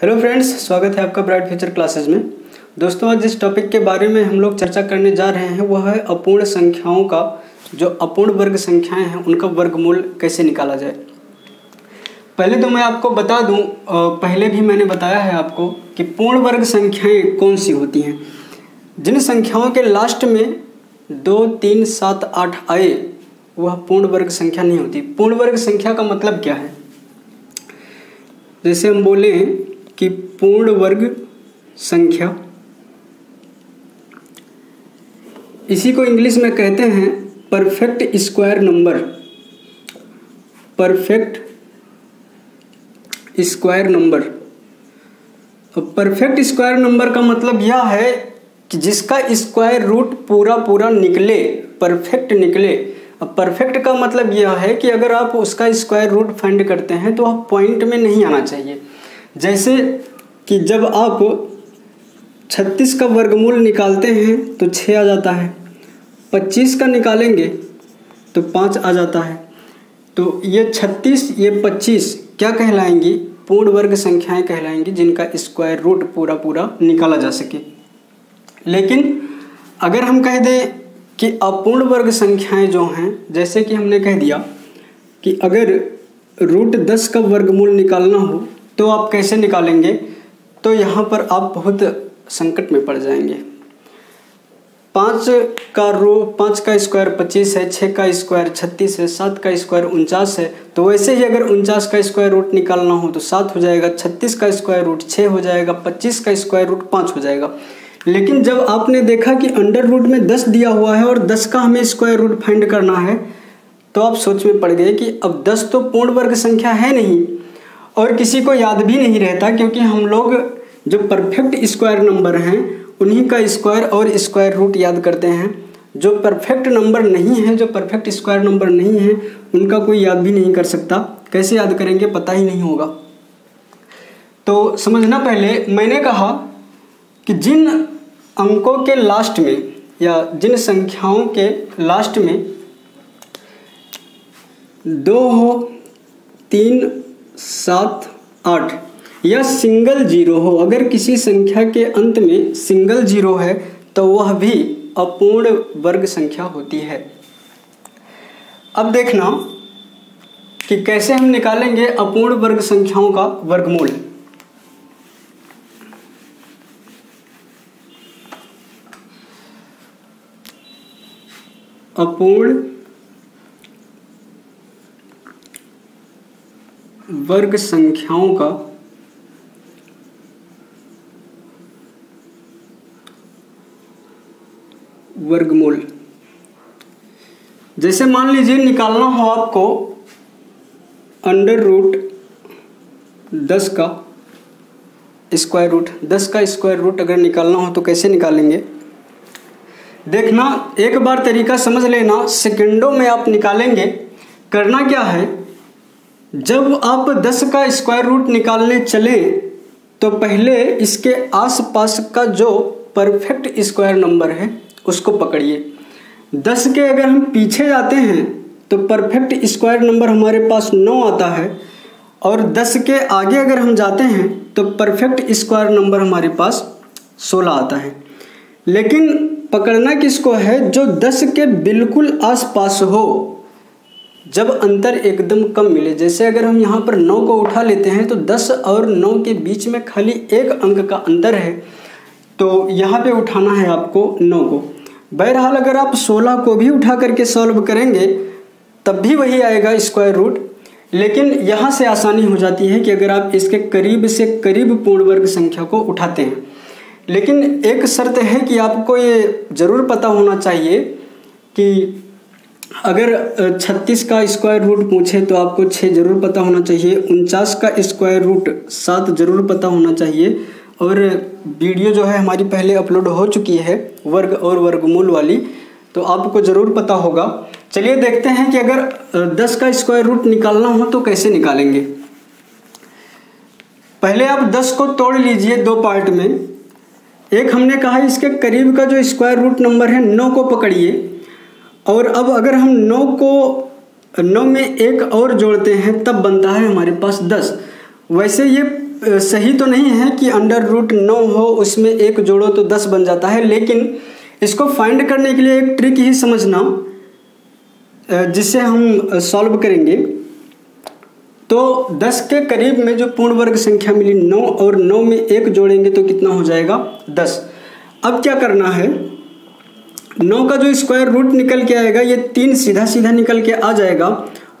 Hello friends, स्वागत है आपका ब्राइट फ्यूचर क्लासेस में। दोस्तों, आज जिस टॉपिक के बारे में हम लोग चर्चा करने जा रहे हैं वह है अपूर्ण संख्याओं का, जो अपूर्ण वर्ग संख्याएं हैं उनका वर्गमूल कैसे निकाला जाए। पहले तो मैं आपको बता दूं, पहले भी मैंने बताया है आपको कि पूर्ण वर्ग संख्याएं कौन सी होती हैं। जिन संख्याओं के लास्ट में 2, 3, 7, 8 आए वह पूर्ण वर्ग संख्या नहीं होती। पूर्ण वर्ग संख्या का मतलब क्या है? जैसे हम बोले कि पूर्ण वर्ग संख्या, इसी को इंग्लिश में कहते हैं perfect square number. Perfect square number. Perfect square number का मतलब यह है कि जिसका स्क्वायर रूट पूरा निकले, परफेक्ट निकले। अब परफेक्ट का मतलब यह है कि अगर आप उसका स्क्वायर रूट फाइंड करते हैं तो आप पॉइंट में नहीं आना चाहिए। जैसे कि जब आप 36 का वर्गमूल निकालते हैं तो 6 आ जाता है, 25 का निकालेंगे तो 5 आ जाता है। तो ये 36, ये 25 क्या कहलाएंगी? पूर्ण वर्ग संख्याएं कहलाएंगी, जिनका स्क्वायर रूट पूरा निकाला जा सके। लेकिन अगर हम कह दें कि अपूर्ण वर्ग संख्याएं जो हैं, जैसे कि हमने कह दिया कि अगर रूट 10 का वर्गमूल निकालना हो तो आप कैसे निकालेंगे, तो यहाँ पर आप बहुत संकट में पड़ जाएंगे। 5 का स्क्वायर 25 है, 6 का स्क्वायर 36 है, 7 का स्क्वायर 49 है। तो वैसे ही अगर 49 का स्क्वायर रूट निकालना हो तो 7 हो जाएगा, 36 का स्क्वायर रूट 6 हो जाएगा, 25 का स्क्वायर रूट 5 हो जाएगा। लेकिन जब आपने देखा कि अंडर रूट में 10 दिया हुआ है और 10 का हमें स्क्वायर रूट फाइंड करना है, तो आप सोच में पड़ गए कि अब 10 तो पूर्ण वर्ग संख्या है नहीं और किसी को याद भी नहीं रहता, क्योंकि हम लोग जो परफेक्ट स्क्वायर नंबर हैं उन्हीं का स्क्वायर और स्क्वायर रूट याद करते हैं। जो परफेक्ट नंबर नहीं है, जो परफेक्ट स्क्वायर नंबर नहीं है, उनका कोई याद भी नहीं कर सकता। कैसे याद करेंगे, पता ही नहीं होगा। तो समझना, पहले मैंने कहा कि जिन अंकों के लास्ट में या जिन संख्याओं के लास्ट में 2 हो, 3, 7, 8 या सिंगल जीरो हो, अगर किसी संख्या के अंत में सिंगल जीरो है तो वह भी अपूर्ण वर्ग संख्या होती है। अब देखना कि कैसे हम निकालेंगे अपूर्ण वर्ग संख्याओं का वर्गमूल। अपूर्ण वर्ग संख्याओं का वर्गमूल। जैसे मान लीजिए निकालना हो आपको अंडर रूट 10 का स्क्वायर रूट। 10 का स्क्वायर रूट अगर निकालना हो तो कैसे निकालेंगे? देखना, एक बार तरीका समझ लेना, सेकंडों में आप निकालेंगे। करना क्या है, जब आप 10 का स्क्वायर रूट निकालने चले तो पहले इसके आसपास का जो परफेक्ट स्क्वायर नंबर है उसको पकड़िए। 10 के अगर हम पीछे जाते हैं तो परफेक्ट स्क्वायर नंबर हमारे पास 9 आता है, और 10 के आगे अगर हम जाते हैं तो परफेक्ट स्क्वायर नंबर हमारे पास 16 आता है। लेकिन पकड़ना किसको है? जो 10 के बिल्कुल आसपास हो, जब अंतर एकदम कम मिले। जैसे अगर हम यहाँ पर 9 को उठा लेते हैं तो 10 और 9 के बीच में खाली एक अंक का अंतर है, तो यहाँ पे उठाना है आपको 9 को। बहरहाल अगर आप 16 को भी उठा करके सॉल्व करेंगे तब भी वही आएगा स्क्वायर रूट। लेकिन यहाँ से आसानी हो जाती है कि अगर आप इसके करीब से करीब पूर्ण वर्ग संख्या को उठाते हैं। लेकिन एक शर्त है कि आपको ये ज़रूर पता होना चाहिए कि अगर 36 का स्क्वायर रूट पूछे तो आपको 6 जरूर पता होना चाहिए, 49 का स्क्वायर रूट 7 जरूर पता होना चाहिए। और वीडियो जो है हमारी पहले अपलोड हो चुकी है वर्ग और वर्गमूल वाली, तो आपको ज़रूर पता होगा। चलिए देखते हैं कि अगर 10 का स्क्वायर रूट निकालना हो तो कैसे निकालेंगे। पहले आप 10 को तोड़ लीजिए 2 पार्ट में। एक हमने कहा इसके करीब का जो स्क्वायर रूट नंबर है 9 को पकड़िए, और अब अगर हम 9 में एक और जोड़ते हैं तब बनता है हमारे पास 10। वैसे ये सही तो नहीं है कि अंडर रूट 9 हो उसमें 1 जोड़ो तो 10 बन जाता है, लेकिन इसको फाइंड करने के लिए एक ट्रिक ही समझना जिससे हम सॉल्व करेंगे। तो 10 के करीब में जो पूर्ण वर्ग संख्या मिली 9 और 9 में 1 जोड़ेंगे तो कितना हो जाएगा 10। अब क्या करना है, 9 का जो स्क्वायर रूट निकल के आएगा ये 3 सीधा सीधा निकल के आ जाएगा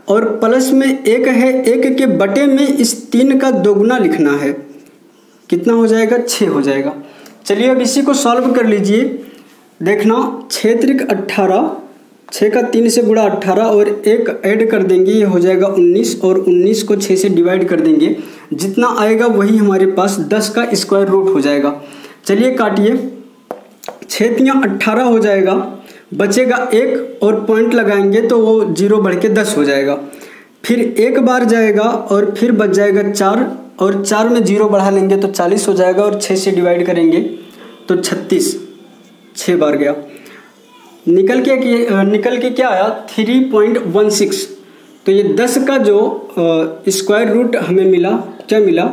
और प्लस में 1 है, 1 के बटे में इस 3 का दोगुना लिखना है, कितना हो जाएगा 6 हो जाएगा। चलिए अब इसी को सॉल्व कर लीजिए। देखना 6 त्रिक 18, 6 का 3 से गुणा 18 और 1 ऐड कर देंगे, ये हो जाएगा 19 और 19 को 6 से डिवाइड कर देंगे, जितना आएगा वही हमारे पास 10 का स्क्वायर रूट हो जाएगा। चलिए काटिए, 6 तियां 18 हो जाएगा, बचेगा 1 और पॉइंट लगाएंगे तो वो 0 बढ़ के 10 हो जाएगा। फिर एक बार जाएगा और फिर बच जाएगा 4 और 4 में 0 बढ़ा लेंगे तो 40 हो जाएगा और 6 से डिवाइड करेंगे तो 36, 6 बार गया, निकल के क्या आया 3.16। तो ये 10 का जो स्क्वायर रूट हमें मिला, क्या मिला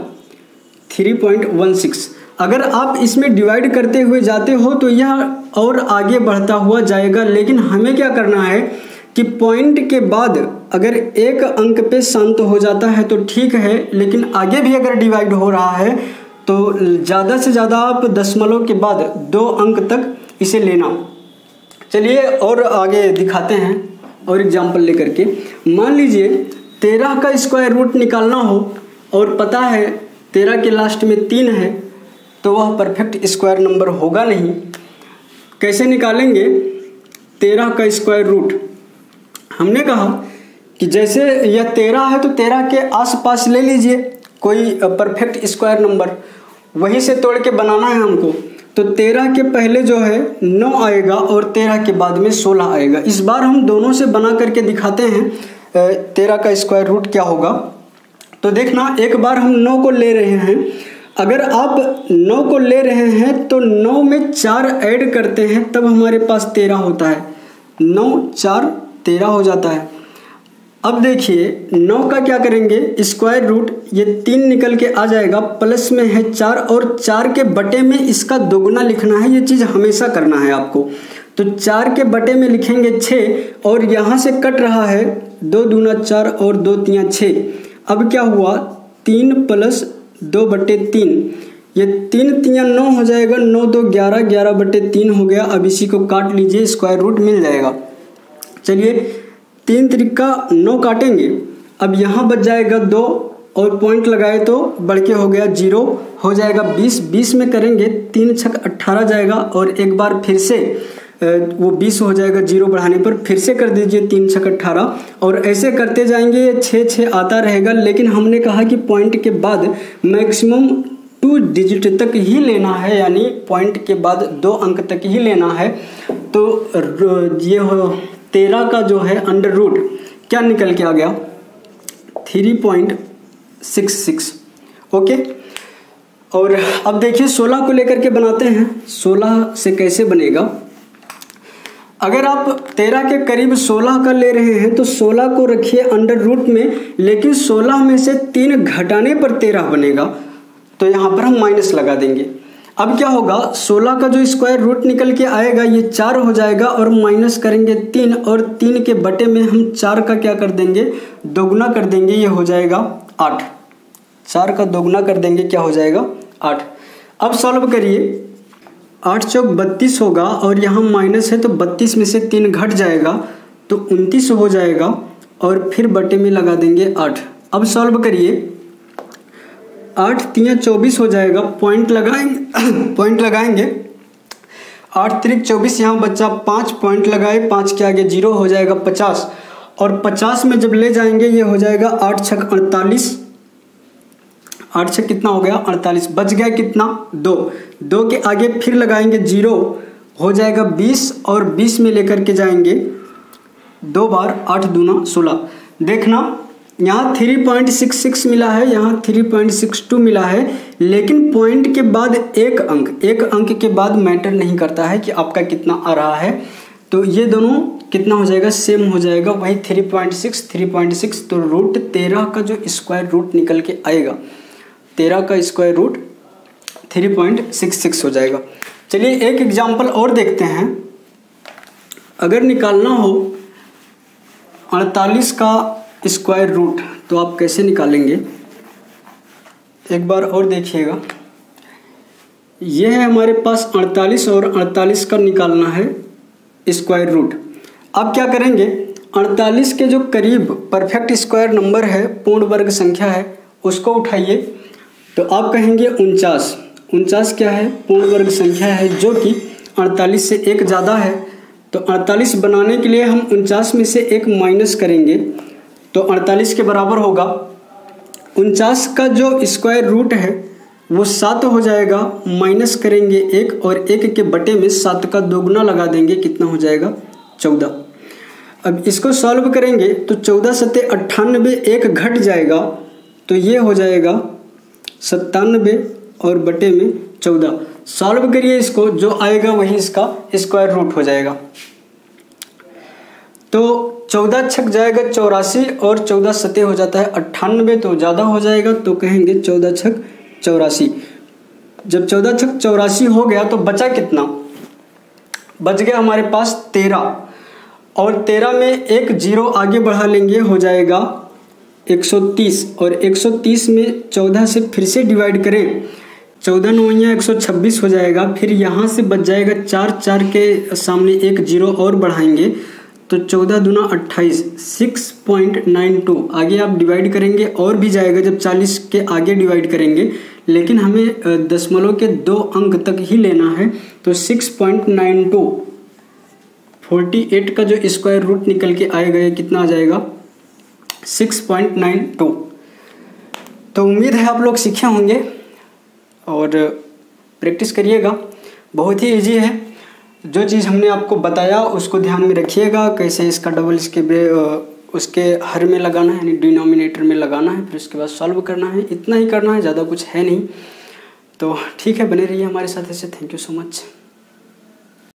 3.16। अगर आप इसमें डिवाइड करते हुए जाते हो तो यह और आगे बढ़ता हुआ जाएगा, लेकिन हमें क्या करना है कि पॉइंट के बाद अगर एक अंक पे शांत हो जाता है तो ठीक है, लेकिन आगे भी अगर डिवाइड हो रहा है तो ज़्यादा से ज़्यादा आप दशमलव के बाद 2 अंक तक इसे लेना। चलिए और आगे दिखाते हैं और एग्जाम्पल लेकर के। मान लीजिए 13 का स्क्वायर रूट निकालना हो और पता है 13 के लास्ट में 3 है तो वह परफेक्ट स्क्वायर नंबर होगा नहीं। कैसे निकालेंगे 13 का स्क्वायर रूट? हमने कहा कि जैसे यह 13 है तो 13 के आसपास ले लीजिए कोई परफेक्ट स्क्वायर नंबर, वहीं से तोड़ के बनाना है हमको। तो 13 के पहले जो है 9 आएगा और 13 के बाद में 16 आएगा। इस बार हम दोनों से बना करके दिखाते हैं 13 का स्क्वायर रूट क्या होगा। तो देखना, एक बार हम 9 को ले रहे हैं, अगर आप 9 को ले रहे हैं तो 9 में 4 ऐड करते हैं तब हमारे पास 13 होता है, 9 4 13 हो जाता है। अब देखिए 9 का क्या करेंगे स्क्वायर रूट, ये 3 निकल के आ जाएगा, प्लस में है 4 और 4 के बटे में इसका दोगुना लिखना है, ये चीज़ हमेशा करना है आपको। तो 4 के बटे में लिखेंगे 6 और यहाँ से कट रहा है 2 दूना 4 और 2 तियां 6। अब क्या हुआ 3 प्लस 2 बटे 3, ये 3 तियां 9 हो जाएगा, 9 2 11, 11 बटे 3 हो गया। अब इसी को काट लीजिए, स्क्वायर रूट मिल जाएगा। चलिए 3 त्रिका 9 काटेंगे, अब यहाँ बच जाएगा 2 और पॉइंट लगाए तो बढ़ के हो गया 0, हो जाएगा 20, 20 में करेंगे 3 छक 18 जाएगा और एक बार फिर से वो 20 हो जाएगा, 0 बढ़ाने पर फिर से कर दीजिए 3 छक 18 और ऐसे करते जाएंगे, 6 6 आता रहेगा। लेकिन हमने कहा कि पॉइंट के बाद मैक्सिमम 2 डिजिट तक ही लेना है, यानी पॉइंट के बाद 2 अंक तक ही लेना है। तो ये हो 13 का जो है अंडर रूट क्या निकल के आ गया 3.66। ओके, और अब देखिए 16 को लेकर के बनाते हैं। 16 से कैसे बनेगा, अगर आप 13 के करीब 16 का ले रहे हैं तो 16 को रखिए अंडर रूट में, लेकिन 16 में से 3 घटाने पर 13 बनेगा, तो यहाँ पर हम माइनस लगा देंगे। अब क्या होगा 16 का जो स्क्वायर रूट निकल के आएगा ये 4 हो जाएगा और माइनस करेंगे 3 और 3 के बटे में हम 4 का क्या कर देंगे दोगुना कर देंगे, ये हो जाएगा 8। 4 का दोगुना कर देंगे, क्या हो जाएगा 8। अब सॉल्व करिए, 8 चौक 32 होगा और यहाँ माइनस है तो 32 में से 3 घट जाएगा तो 29 हो जाएगा और फिर बटे में लगा देंगे 8। अब सॉल्व करिए, 8 तियां 24 हो जाएगा, पॉइंट लगाएंगे 8 त्रिक 24, यहाँ बच्चा 5 पॉइंट लगाए, 5 के आगे 0 हो जाएगा 50 और 50 में जब ले जाएंगे ये हो जाएगा 8 छक 48, 8 छक कितना हो गया 48, बच गया कितना 2 के आगे फिर लगाएंगे 0 हो जाएगा 20 और 20 में लेकर के जाएंगे 2 बार, 8 दूना 16। देखना यहाँ 3.66 मिला है, यहाँ 3.62 मिला है, लेकिन पॉइंट के बाद एक अंक के बाद मैटर नहीं करता है कि आपका कितना आ रहा है, तो ये दोनों कितना हो जाएगा सेम हो जाएगा, वही 3.6। तो रूट 13 का जो स्क्वायर रूट निकल के आएगा 13 का स्क्वायर रूट 3.66 हो जाएगा। चलिए एक एग्जाम्पल और देखते हैं। अगर निकालना हो 48 का स्क्वायर रूट तो आप कैसे निकालेंगे, एक बार और देखिएगा। ये है हमारे पास 48 और 48 का निकालना है स्क्वायर रूट। अब क्या करेंगे, 48 के जो करीब परफेक्ट स्क्वायर नंबर है, पूर्ण वर्ग संख्या है, उसको उठाइए तो आप कहेंगे 49। 49 क्या है, पूर्ण वर्ग संख्या है जो कि 48 से एक ज़्यादा है। तो 48 बनाने के लिए हम 49 में से एक माइनस करेंगे तो 48 के बराबर होगा। 49 का जो स्क्वायर रूट है वो 7 हो जाएगा, माइनस करेंगे 1 और 1 के बटे में 7 का दोगुना लगा देंगे, कितना हो जाएगा 14। अब इसको सॉल्व करेंगे तो 14 सत्ते 98, 1 घट जाएगा तो ये हो जाएगा 97 और बटे में 14। सॉल्व करिए इसको, जो आएगा वही इसका स्क्वायर रूट हो जाएगा। तो 14 छक जाएगा 84 और 14 सत्ते हो जाता है 98, तो ज़्यादा हो जाएगा तो कहेंगे 14 छक 84। जब 14 छक 84 हो गया तो बचा कितना, बच गया हमारे पास 13 और 13 में एक जीरो आगे बढ़ा लेंगे, हो जाएगा 130 और 130 में 14 से फिर से डिवाइड करें, 14 9 126 हो जाएगा। फिर यहाँ से बच जाएगा 4, 4 के सामने एक जीरो और बढ़ाएंगे तो 14 दूना 28, 6.92। आगे आप डिवाइड करेंगे और भी जाएगा जब 40 के आगे डिवाइड करेंगे, लेकिन हमें दशमलव के 2 अंक तक ही लेना है तो 6.92। 48 का जो स्क्वायर रूट निकल के आएगा ये कितना आ जाएगा 6.92। तो उम्मीद है आप लोग सीखे होंगे और प्रैक्टिस करिएगा, बहुत ही इजी है। जो चीज़ हमने आपको बताया उसको ध्यान में रखिएगा, कैसे इसका डबल उसके हर में लगाना है, यानी डिनोमिनेटर में लगाना है, फिर उसके बाद सॉल्व करना है। इतना ही करना है, ज़्यादा कुछ है नहीं। तो ठीक है, बने रहिए हमारे साथ ऐसे। Thank you so much.